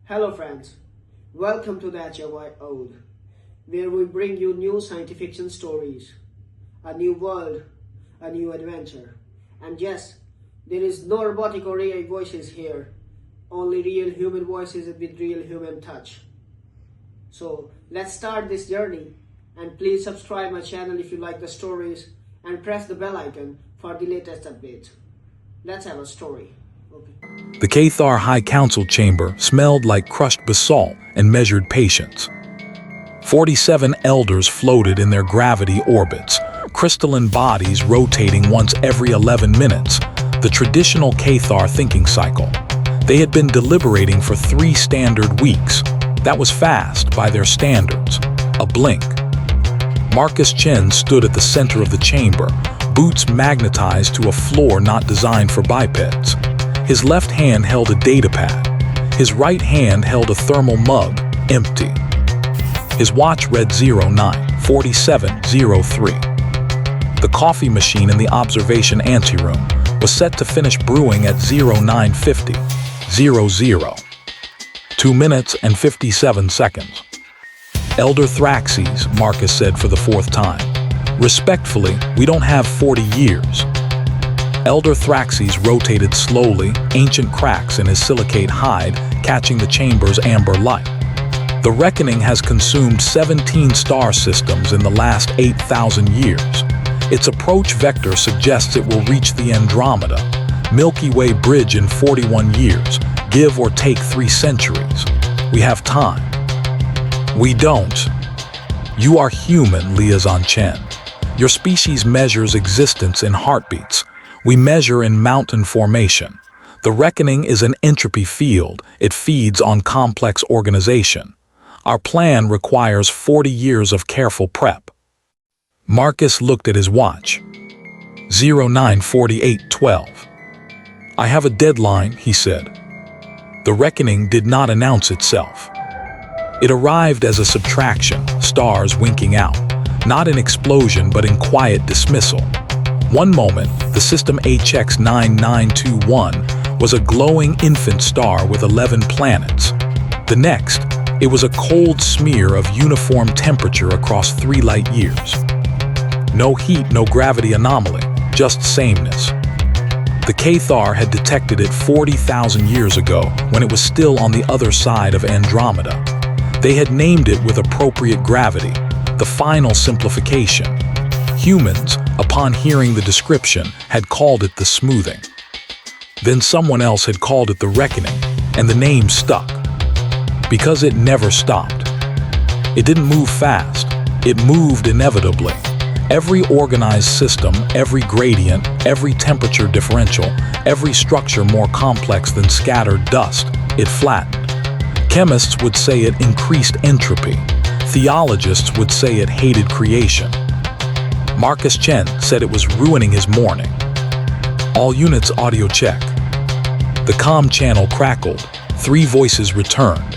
Hello friends, welcome to the HFY Ode, where we bring you new science fiction stories, a new world, a new adventure. And yes, there is no robotic or AI voices here, only real human voices with real human touch. So let's start this journey, and please subscribe my channel if you like the stories and press the bell icon for the latest updates. Let's have a story. Okay. The Cathar High Council chamber smelled like crushed basalt and measured patience. 47 elders floated in their gravity orbits, crystalline bodies rotating once every 11 minutes, the traditional Cathar thinking cycle. They had been deliberating for 3 standard weeks. That was fast by their standards. A blink. Marcus Chen stood at the center of the chamber, boots magnetized to a floor not designed for bipeds. His left hand held a data pad. His right hand held a thermal mug, empty. His watch read 09:47:03. The coffee machine in the observation anteroom was set to finish brewing at 09:50:00. 2 minutes and 57 seconds. Elder Thraxes, Marcus said for the 4th time. Respectfully, we don't have 40 years. Elder Thraxes rotated slowly, ancient cracks in his silicate hide catching the chamber's amber light. The reckoning has consumed 17 star systems in the last 8,000 years. Its approach vector suggests it will reach the Andromeda, Milky Way bridge in 41 years, give or take 3 centuries. We have time. We don't. You are human, Liaison Chen. Your species measures existence in heartbeats. We measure in mountain formation. The reckoning is an entropy field. It feeds on complex organization. Our plan requires 40 years of careful prep. Marcus looked at his watch. 09:48:12. I have a deadline, he said. The reckoning did not announce itself. It arrived as a subtraction, stars winking out, not in explosion but in quiet dismissal. One moment, the system HX9921 was a glowing infant star with 11 planets. The next, it was a cold smear of uniform temperature across 3 light years. No heat, no gravity anomaly, just sameness. The Cathar had detected it 40,000 years ago when it was still on the other side of Andromeda. They had named it with appropriate gravity, the final simplification. Humans, upon hearing the description, had called it the smoothing. Then someone else had called it the reckoning, and the name stuck. Because it never stopped. It didn't move fast. It moved inevitably. Every organized system, every gradient, every temperature differential, every structure more complex than scattered dust, it flattened. Chemists would say it increased entropy. Theologists would say it hated creation. Marcus Chen said it was ruining his morning. All units audio check. The comm channel crackled. 3 voices returned.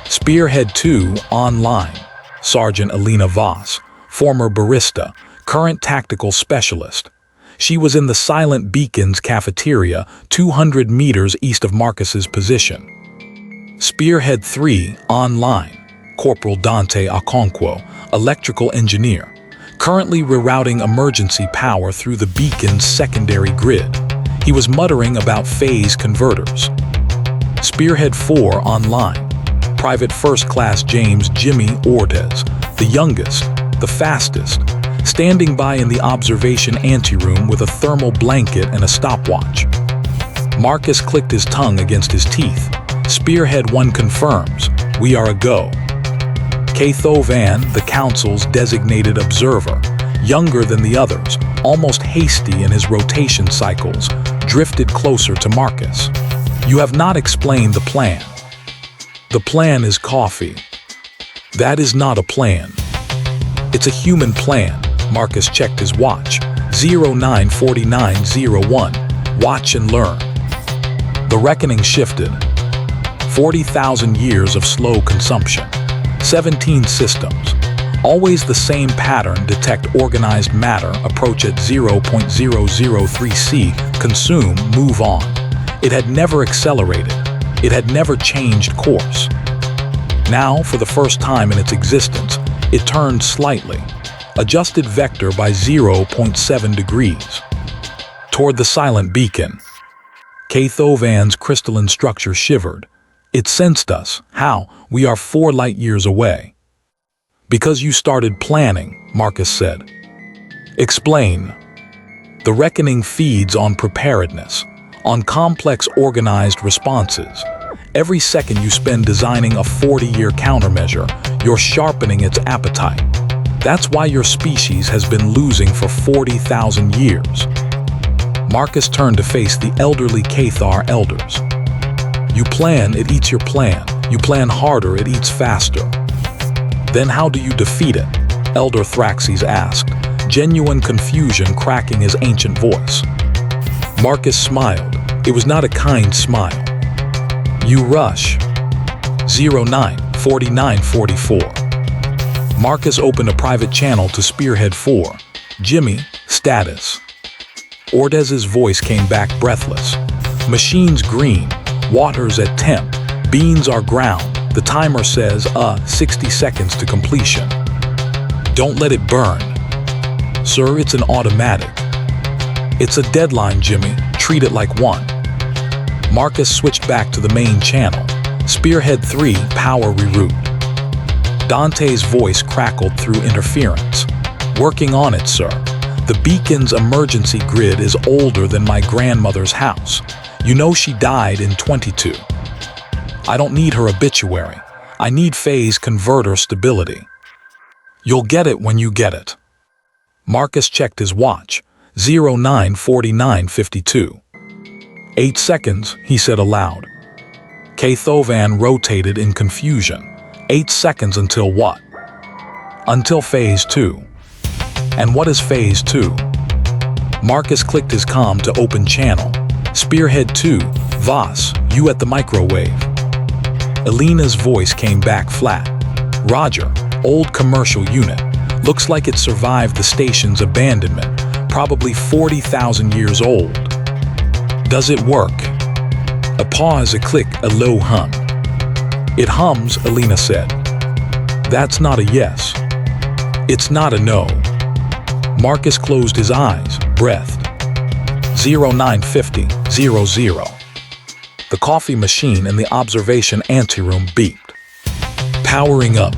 Spearhead 2 online. Sergeant Alina Voss, former barista, current tactical specialist. She was in the Silent Beacons cafeteria 200 meters east of Marcus's position. Spearhead 3 online. Corporal Dante Okonkwo, electrical engineer, currently rerouting emergency power through the beacon's secondary grid. He was muttering about phase converters. Spearhead 4 online. Private First Class James Jimmy Ortez, the youngest, the fastest, standing by in the observation anteroom with a thermal blanket and a stopwatch. Marcus clicked his tongue against his teeth. Spearhead 1 confirms, we are a go. Catho Van, the council's designated observer, younger than the others, almost hasty in his rotation cycles, drifted closer to Marcus. You have not explained the plan. The plan is coffee. That is not a plan. It's a human plan. Marcus checked his watch. 09:49:01. Watch and learn. The reckoning shifted. 40,000 years of slow consumption. 17 systems. Always the same pattern. Detect organized matter. Approach at 0.003 C. Consume. Move on. It had never accelerated. It had never changed course. Now, for the first time in its existence, it turned slightly, adjusted vector by 0.7 degrees, toward the silent beacon. K-Thovan's crystalline structure shivered. It sensed us. How? We are 4 light years away. Because you started planning, Marcus said. Explain. The reckoning feeds on preparedness, on complex organized responses. Every second you spend designing a 40-year countermeasure, you're sharpening its appetite. That's why your species has been losing for 40,000 years. Marcus turned to face the elderly Cathar elders. You plan, it eats your plan. You plan harder, it eats faster. Then how do you defeat it? Elder Thraxes asked, genuine confusion cracking his ancient voice. Marcus smiled. It was not a kind smile. You rush. 09-49-44. Marcus opened a private channel to Spearhead 4. Jimmy, status. Ordez's voice came back breathless. Machines green, waters at temp, beans are ground. The timer says, 60 seconds to completion. Don't let it burn. Sir, it's an automatic. It's a deadline, Jimmy. Treat it like one. Marcus switched back to the main channel. Spearhead 3, power reroute. Dante's voice crackled through interference. Working on it, sir. The beacon's emergency grid is older than my grandmother's house. You know she died in 22. I don't need her obituary. I need phase converter stability. You'll get it when you get it. Marcus checked his watch. 09-49-52. 8 seconds, he said aloud. K-Thovan rotated in confusion. 8 seconds until what? Until phase 2. And what is phase 2? Marcus clicked his comm to open channel. Spearhead 2, Voss, you at the microwave. Elena's voice came back flat. Roger, old commercial unit. Looks like it survived the station's abandonment, probably 40,000 years old. Does it work? A pause, a click, a low hum. It hums, Elena said. That's not a yes. It's not a no. Marcus closed his eyes, breathed. 0950-00. The coffee machine in the observation anteroom beeped. Powering up.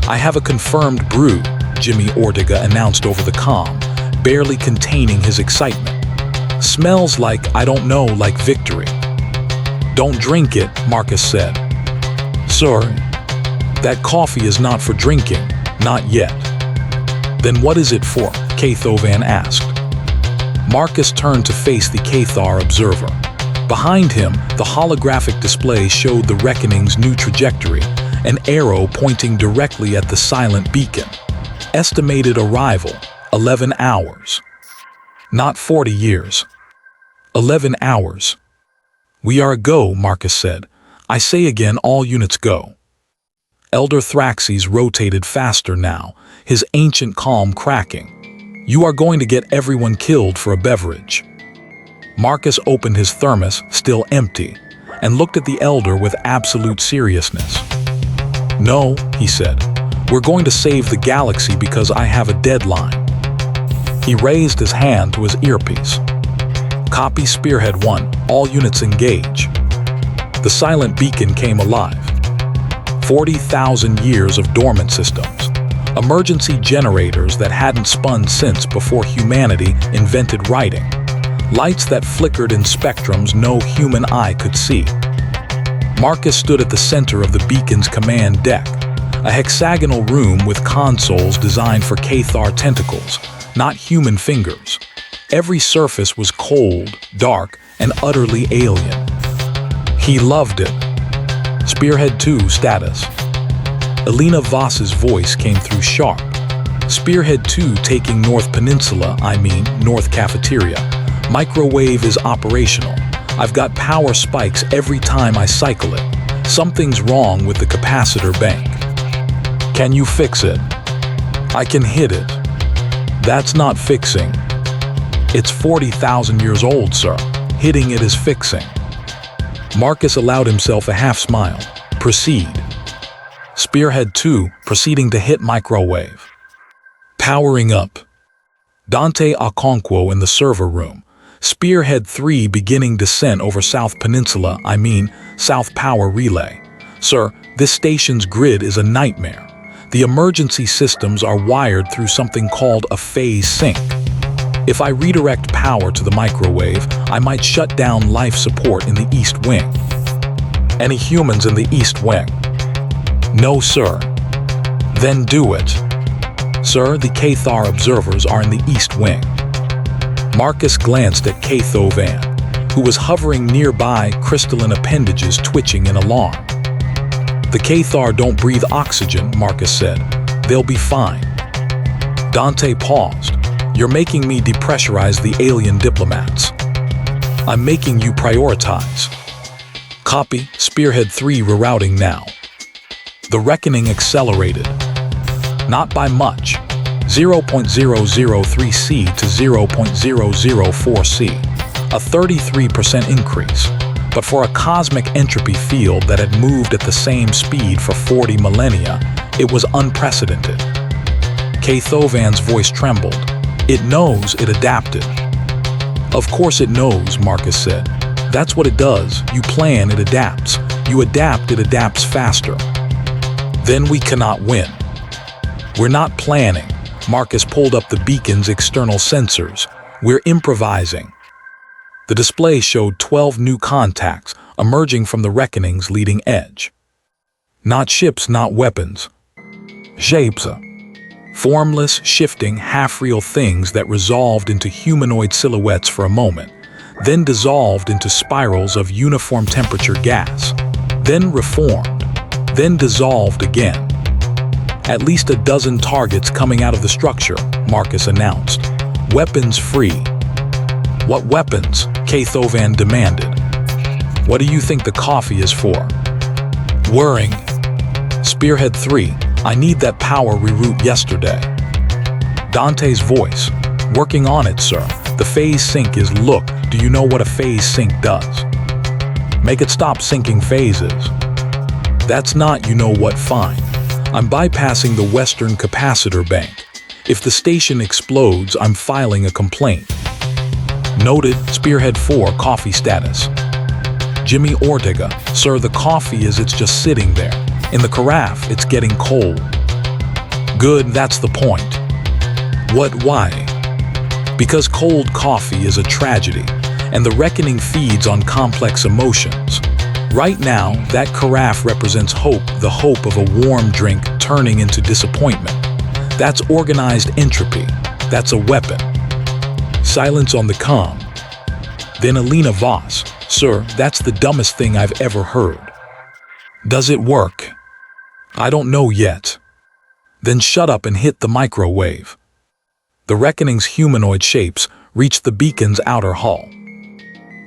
I have a confirmed brew, Jimmy Ortega announced over the comm, barely containing his excitement. Smells like, I don't know, like victory. Don't drink it, Marcus said. Sir, that coffee is not for drinking, not yet. Then what is it for? K-Thovan asked. Marcus turned to face the Cathar observer. Behind him, the holographic display showed the reckoning's new trajectory, an arrow pointing directly at the silent beacon. Estimated arrival, 11 hours. Not 40 years. 11 hours. We are a go, Marcus said. I say again, all units go. Elder Thraxes rotated faster now, his ancient calm cracking. You are going to get everyone killed for a beverage. Marcus opened his thermos, still empty, and looked at the elder with absolute seriousness. No, he said. We're going to save the galaxy because I have a deadline. He raised his hand to his earpiece. Copy Spearhead 1, all units engage. The silent beacon came alive. 40,000 years of dormant systems. Emergency generators that hadn't spun since before humanity invented writing. Lights that flickered in spectrums no human eye could see. Marcus stood at the center of the beacon's command deck, a hexagonal room with consoles designed for Cathar tentacles, not human fingers. Every surface was cold, dark, and utterly alien. He loved it. Spearhead 2 status. Elena Voss's voice came through sharp. Spearhead 2 taking North Peninsula, North Cafeteria. Microwave is operational. I've got power spikes every time I cycle it. Something's wrong with the capacitor bank. Can you fix it? I can hit it. That's not fixing. It's 40,000 years old, sir. Hitting it is fixing. Marcus allowed himself a half smile. Proceed. Spearhead 2 proceeding to hit microwave. Powering up. Dante Okonkwo in the server room. Spearhead 3 beginning descent over South Peninsula, South Power Relay. Sir, this station's grid is a nightmare. The emergency systems are wired through something called a phase sync. If I redirect power to the microwave, I might shut down life support in the East Wing. Any humans in the East Wing? No, sir. Then do it. Sir, the Cathar observers are in the East Wing. Marcus glanced at Catho Van, who was hovering nearby, crystalline appendages twitching in alarm. The Cathar don't breathe oxygen, Marcus said. They'll be fine. Dante paused. You're making me depressurize the alien diplomats. I'm making you prioritize. Copy, Spearhead 3 rerouting now. The reckoning accelerated. Not by much. 0.003C to 0.004C. A 33% increase. But for a cosmic entropy field that had moved at the same speed for 40 millennia, it was unprecedented. Cathovan's voice trembled. It knows it adapted. Of course it knows, Marcus said. That's what it does. You plan, it adapts. You adapt, it adapts faster. Then we cannot win. We're not planning. Marcus pulled up the beacon's external sensors. We're improvising. The display showed 12 new contacts emerging from the reckoning's leading edge. Not ships, not weapons. Shapes. Formless, shifting, half-real things that resolved into humanoid silhouettes for a moment, then dissolved into spirals of uniform temperature gas, then reformed, then dissolved again. At least a dozen targets coming out of the structure, Marcus announced. Weapons free. What weapons? Cathovan demanded. What do you think the coffee is for? Whirring. Spearhead 3, I need that power reroute yesterday. Dante's voice. Working on it, sir. The phase sync is look, do you know what a phase sync does? Make it stop syncing phases. That's not you know what fine. I'm bypassing the Western capacitor bank. If the station explodes, I'm filing a complaint. Noted, Spearhead 4 coffee status. Jimmy Ortega, sir, the coffee it's just sitting there. In the carafe, it's getting cold. Good, that's the point. What, why? Because cold coffee is a tragedy, and the reckoning feeds on complex emotions. Right now, that carafe represents hope, the hope of a warm drink turning into disappointment. That's organized entropy. That's a weapon. Silence on the comm. Then Alina Voss, sir, that's the dumbest thing I've ever heard. Does it work? I don't know yet. Then shut up and hit the microwave. The reckoning's humanoid shapes reached the beacon's outer hull.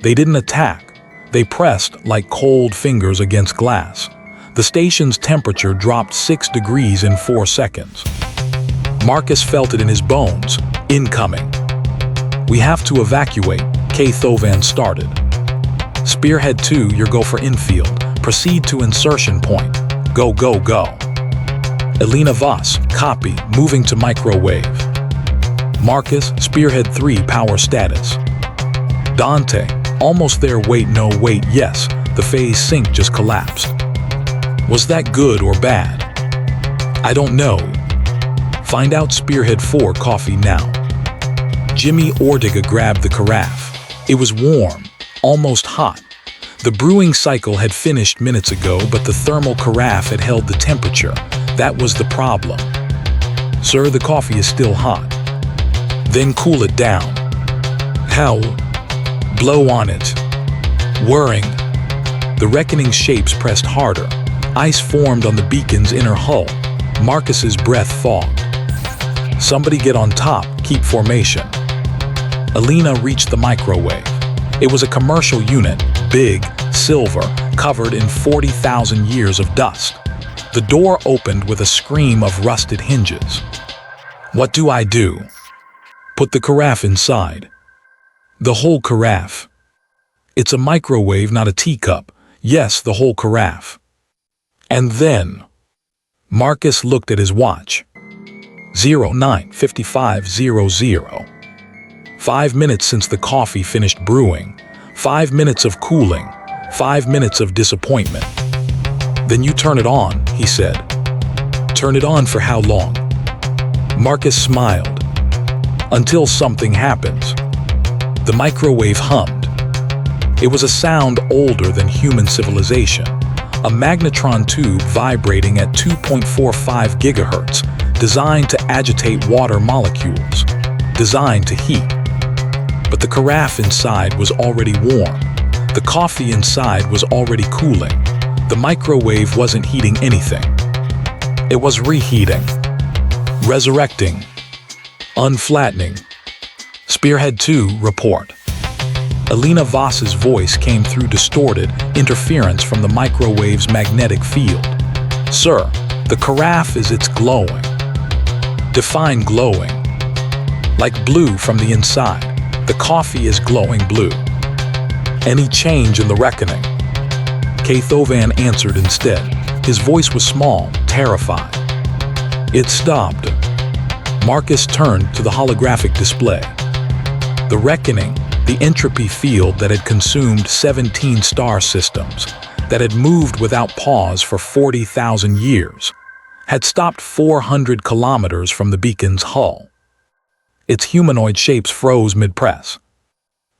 They didn't attack. They pressed like cold fingers against glass. The station's temperature dropped 6 degrees in 4 seconds. Marcus felt it in his bones. Incoming. We have to evacuate, Cathovan started. Spearhead 2, your go for infield. Proceed to insertion point. Go, go, go. Alina Voss, copy, moving to microwave. Marcus, Spearhead 3, power status. Dante, almost there, wait, no, wait, yes, the phase sync just collapsed. Was that good or bad? I don't know. Find out, Spearhead 4, coffee now. Jimmy Ortega grabbed the carafe. It was warm, almost hot. The brewing cycle had finished minutes ago, but the thermal carafe had held the temperature. That was the problem. Sir, the coffee is still hot. Then cool it down. How? Blow on it. Whirring. The reckoning shapes pressed harder. Ice formed on the beacon's inner hull. Marcus's breath fogged. Somebody get on top, keep formation. Alina reached the microwave. It was a commercial unit, big, silver, covered in 40,000 years of dust. The door opened with a scream of rusted hinges. What do I do? Put the carafe inside. The whole carafe. It's a microwave, not a teacup. Yes, the whole carafe. And then, Marcus looked at his watch. 09:55:00. 5 minutes since the coffee finished brewing. 5 minutes of cooling. 5 minutes of disappointment. Then you turn it on, he said. Turn it on for how long? Marcus smiled. Until something happens. The microwave hummed. It was a sound older than human civilization. A magnetron tube vibrating at 2.45 gigahertz, designed to agitate water molecules, designed to heat. But the carafe inside was already warm. The coffee inside was already cooling. The microwave wasn't heating anything. It was reheating, resurrecting, unflattening. Spearhead 2, report. Elena Voss's voice came through distorted interference from the microwave's magnetic field. Sir, the carafe is its glowing. Define glowing. Like blue from the inside, the coffee is glowing blue. Any change in the reckoning? Cathovan answered instead. His voice was small, terrified. It stopped. Marcus turned to the holographic display. The reckoning, the entropy field that had consumed 17 star systems, that had moved without pause for 40,000 years, had stopped 400 kilometers from the beacon's hull. Its humanoid shapes froze mid-press.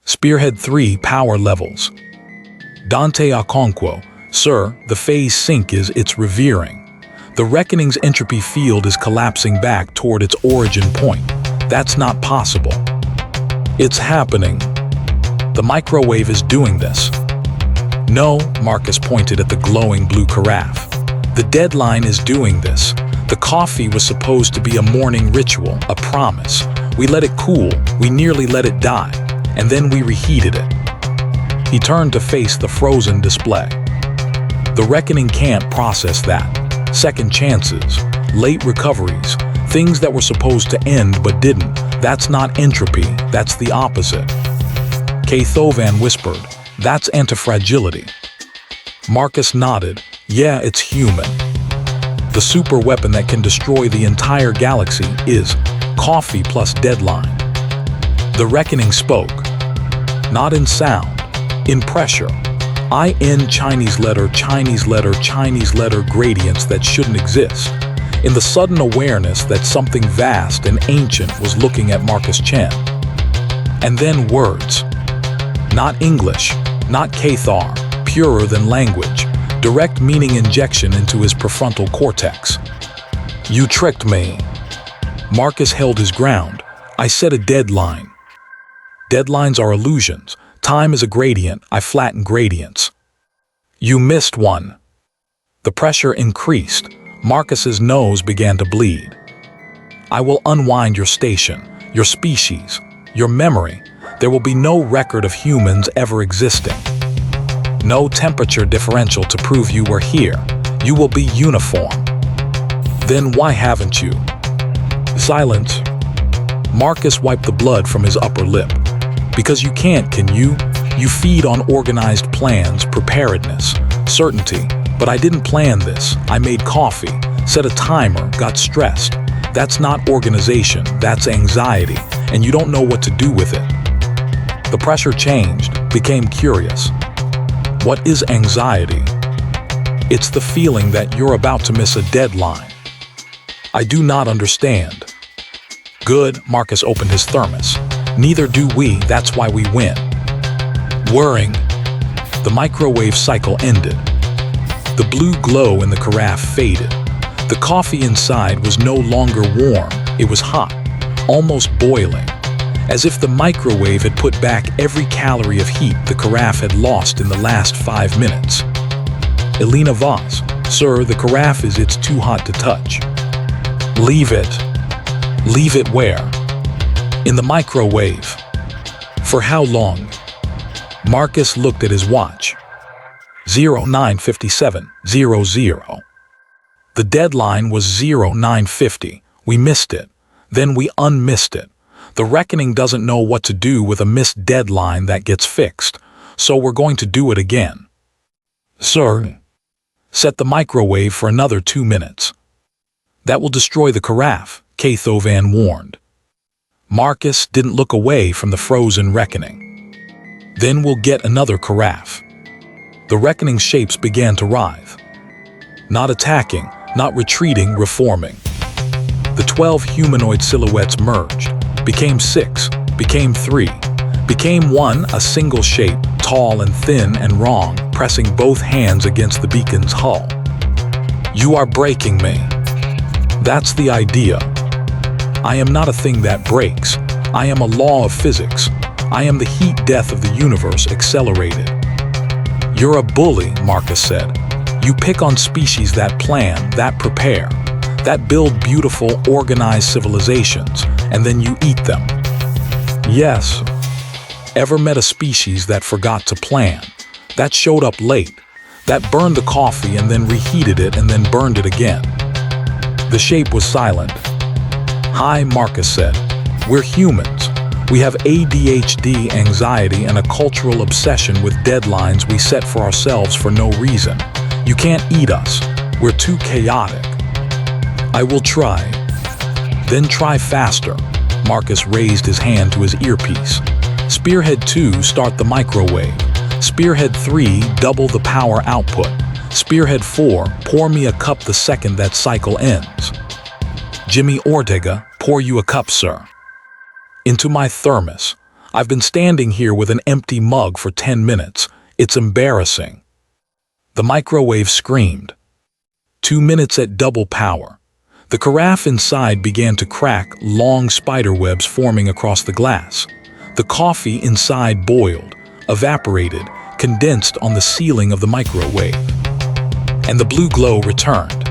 Spearhead 3 power levels. Dante Okonkwo, sir, the phase sync is its revering. The reckoning's entropy field is collapsing back toward its origin point. That's not possible. It's happening. The microwave is doing this. No, Marcus pointed at the glowing blue carafe. The deadline is doing this. The coffee was supposed to be a morning ritual, a promise. We let it cool, we nearly let it die, and then we reheated it. He turned to face the frozen display. The reckoning can't process that. Second chances, late recoveries, things that were supposed to end but didn't. That's not entropy, that's the opposite. Cathovan whispered, that's antifragility. Marcus nodded, yeah, it's human. The super weapon that can destroy the entire galaxy is coffee plus deadline. The reckoning spoke, not in sound, in pressure. In Chinese letter gradients that shouldn't exist. In the sudden awareness that something vast and ancient was looking at Marcus Chen. And then words. Not English, not Cathar, purer than language. Direct meaning injection into his prefrontal cortex. You tricked me. Marcus held his ground. I set a deadline. Deadlines are illusions. Time is a gradient. I flatten gradients. You missed one. The pressure increased. Marcus's nose began to bleed. I will unwind your station, your species, your memory. There will be no record of humans ever existing. No temperature differential to prove you were here. You will be uniform. Then why haven't you? Silence. Marcus wiped the blood from his upper lip. Because you can't, can you? You feed on organized plans, preparedness, certainty. But I didn't plan this. I made coffee, set a timer, got stressed. That's not organization, that's anxiety, and you don't know what to do with it. The pressure changed, became curious. What is anxiety? It's the feeling that you're about to miss a deadline. I do not understand. Good, Marcus opened his thermos. Neither do we, that's why we win. Whirring. The microwave cycle ended. The blue glow in the carafe faded. The coffee inside was no longer warm, it was hot, almost boiling, as if the microwave had put back every calorie of heat the carafe had lost in the last 5 minutes. Elena Voss, sir, the carafe it's too hot to touch. Leave it. Leave it where? In the microwave. For how long? Marcus looked at his watch. 09:57:00. The deadline was 09:50. We missed it. Then we unmissed it. The reckoning doesn't know what to do with a missed deadline that gets fixed, so we're going to do it again. Sir, set the microwave for another 2 minutes. That will destroy the carafe, Cathovan warned. Marcus didn't look away from the frozen reckoning. Then we'll get another carafe. The reckoning shapes began to writhe. Not attacking, not retreating, reforming. The 12 humanoid silhouettes merged, became 6, became 3, became 1, a single shape, tall and thin and wrong, pressing both hands against the beacon's hull. You are breaking me. That's the idea. I am not a thing that breaks. I am a law of physics. I am the heat death of the universe accelerated. You're a bully, Marcus said. You pick on species that plan, that prepare, that build beautiful, organized civilizations, and then you eat them. Yes. Ever met a species that forgot to plan, that showed up late, that burned the coffee and then reheated it and then burned it again? The shape was silent. Hi, Marcus said. We're humans. We have ADHD, anxiety, and a cultural obsession with deadlines we set for ourselves for no reason. You can't eat us. We're too chaotic. I will try. Then try faster. Marcus raised his hand to his earpiece. Spearhead 2, start the microwave. Spearhead 3, double the power output. Spearhead 4, pour me a cup the second that cycle ends. Jimmy Ortega, pour you a cup, sir. Into my thermos. I've been standing here with an empty mug for 10 minutes. It's embarrassing. The microwave screamed. 2 minutes at double power. The carafe inside began to crack, long spider webs forming across the glass. The coffee inside boiled, evaporated, condensed on the ceiling of the microwave. And the blue glow returned.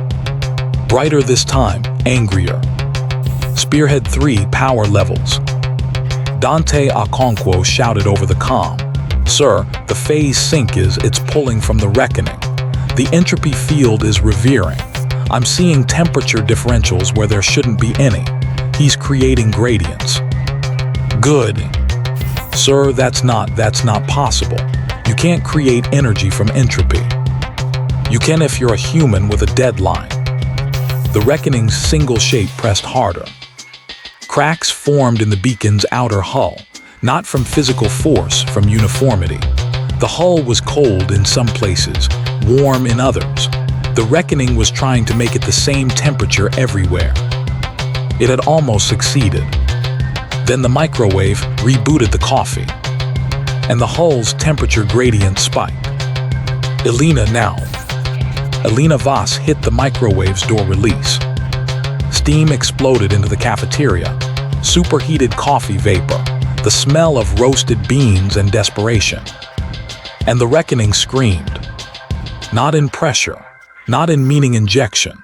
Brighter this time, angrier. Spearhead 3, power levels. Dante Okonkwo shouted over the comm. Sir, the phase sync it's pulling from the reckoning. The entropy field is revering. I'm seeing temperature differentials where there shouldn't be any. He's creating gradients. Good. Sir, that's not possible. You can't create energy from entropy. You can if you're a human with a deadline. The reckoning's single shape pressed harder. Cracks formed in the beacon's outer hull, not from physical force, from uniformity. The hull was cold in some places, warm in others. The reckoning was trying to make it the same temperature everywhere. It had almost succeeded. Then the microwave rebooted the coffee, and the hull's temperature gradient spiked. Elena Voss hit the microwave's door release. Steam exploded into the cafeteria. Superheated coffee vapor, the smell of roasted beans and desperation. And the reckoning screamed. Not in pressure, not in meaning injection.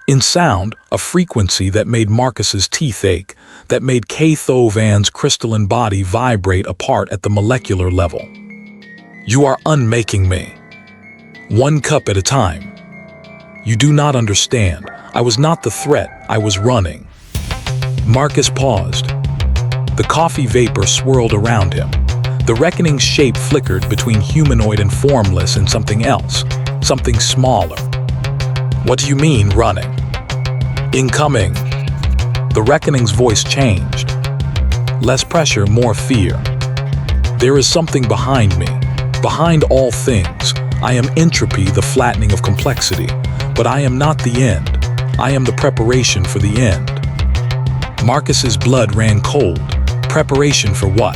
In sound, a frequency that made Marcus's teeth ache, that made Cathovan's crystalline body vibrate apart at the molecular level. You are unmaking me. 1 cup at a time. You do not understand. I was not the threat, I was running. Marcus paused. The coffee vapor swirled around him. The reckoning's shape flickered between humanoid and formless and something else, something smaller. What do you mean, running? Incoming. The reckoning's voice changed. Less pressure, more fear. There is something behind me, behind all things. I am entropy, the flattening of complexity, but I am not the end. I am the preparation for the end. Marcus's blood ran cold. Preparation for what?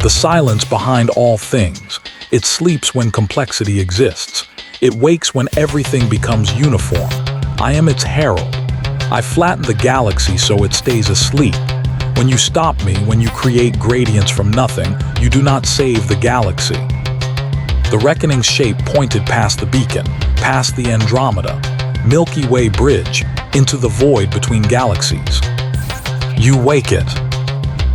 The silence behind all things. It sleeps when complexity exists. It wakes when everything becomes uniform. I am its herald. I flatten the galaxy so it stays asleep. When you stop me, when you create gradients from nothing, you do not save the galaxy. The reckoning's shape pointed past the beacon, past the Andromeda, Milky Way bridge, into the void between galaxies. You wake it.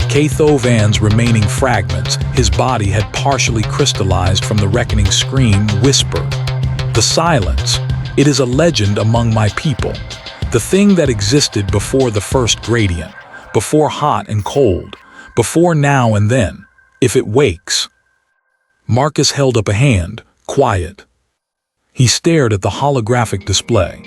Cathovan's remaining fragments, his body had partially crystallized from the reckoning's scream, whispered. The silence. It is a legend among my people. The thing that existed before the first gradient, before hot and cold, before now and then, if it wakes. Marcus held up a hand, quiet. He stared at the holographic display.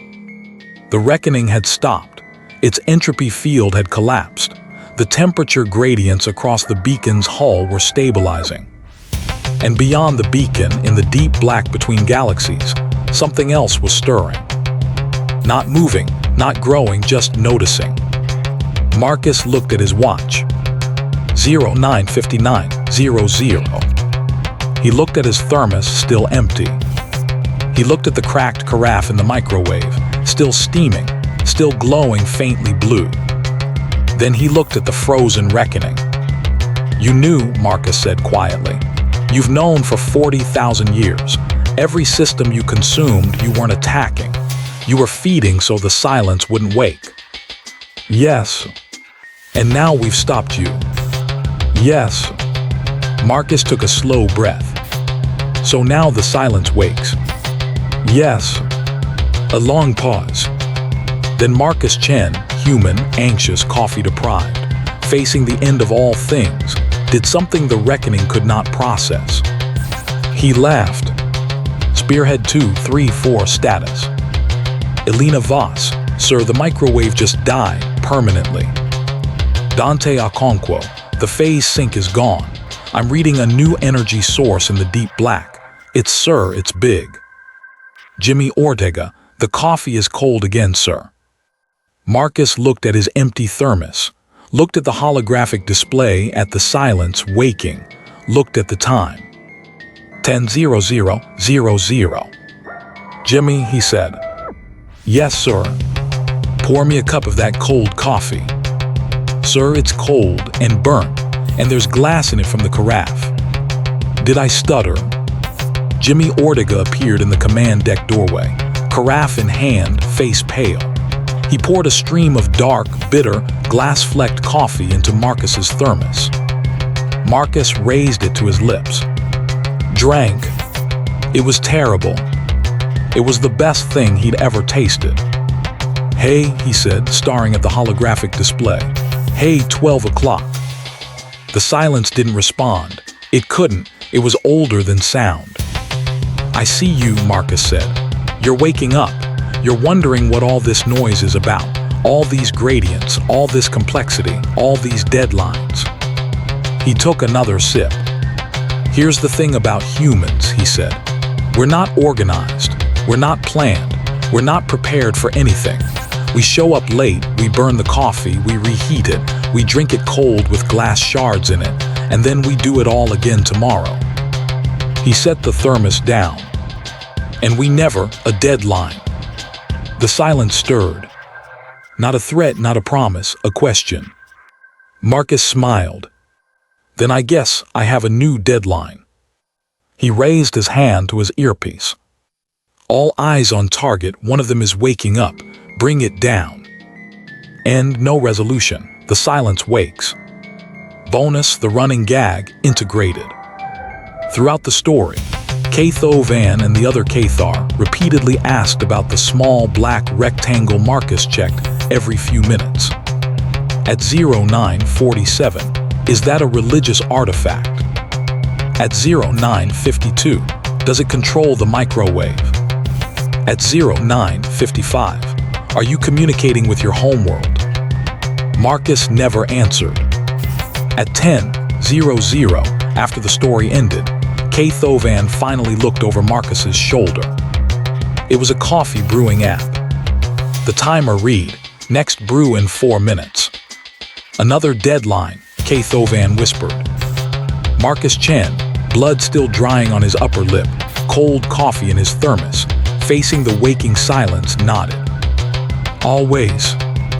The reckoning had stopped. Its entropy field had collapsed. The temperature gradients across the beacon's hull were stabilizing. And beyond the beacon, in the deep black between galaxies, something else was stirring. Not moving, not growing, just noticing. Marcus looked at his watch. 09:59:00. He looked at his thermos, still empty. He looked at the cracked carafe in the microwave, still steaming, still glowing faintly blue. Then he looked at the frozen reckoning. "You knew," Marcus said quietly. "You've known for 40,000 years. Every system you consumed, you weren't attacking. You were feeding so the silence wouldn't wake." "Yes. And now we've stopped you." "Yes." Marcus took a slow breath. "So now the silence wakes." "Yes." A long pause. Then Marcus Chen, human, anxious, coffee-deprived, facing the end of all things, did something the reckoning could not process. He laughed. "Spearhead 234 status. Elena Voss, sir, the microwave just died, permanently. Dante Okonkwo, the phase sync is gone. I'm reading a new energy source in the deep black. It's big. Jimmy Ortega, the coffee is cold again, sir." Marcus looked at his empty thermos, looked at the holographic display, at the silence waking, looked at the time. 10:00:00. "Jimmy," he said. "Yes, sir." "Pour me a cup of that cold coffee." "Sir, it's cold and burnt, and there's glass in it from the carafe." Did I stutter? Jimmy Ortega appeared in the command deck doorway, carafe in hand, face pale. He poured a stream of dark, bitter, glass-flecked coffee into Marcus's thermos. Marcus raised it to his lips. Drank. It was terrible. It was the best thing he'd ever tasted. "Hey," he said, staring at the holographic display. "Hey, 12 o'clock." The silence didn't respond. It couldn't. It was older than sound. "I see you," Marcus said. "You're waking up. You're wondering what all this noise is about. All these gradients, all this complexity, all these deadlines." He took another sip. "Here's the thing about humans," he said. "We're not organized. We're not planned. We're not prepared for anything. We show up late, we burn the coffee, we reheat it, we drink it cold with glass shards in it, and then we do it all again tomorrow." He set the thermos down. "And we never a deadline." The silence stirred. Not a threat, not a promise, a question. Marcus smiled. "Then I guess I have a new deadline." He raised his hand to his earpiece. "All eyes on target, one of them is waking up. Bring it down." End, no resolution. The silence wakes. Bonus, the running gag, integrated. Throughout the story, Catho Van and the other Cathar repeatedly asked about the small black rectangle Marcus checked every few minutes. At 09:47, is that a religious artifact? At 09:52, does it control the microwave? At 09:55, are you communicating with your homeworld? Marcus never answered. At 10:00, after the story ended, Catho Van finally looked over Marcus's shoulder. It was a coffee brewing app. The timer read, "Next brew in 4 minutes." "Another deadline," Catho Van whispered. Marcus Chen, blood still drying on his upper lip, cold coffee in his thermos, facing the waking silence, nodded. "Always."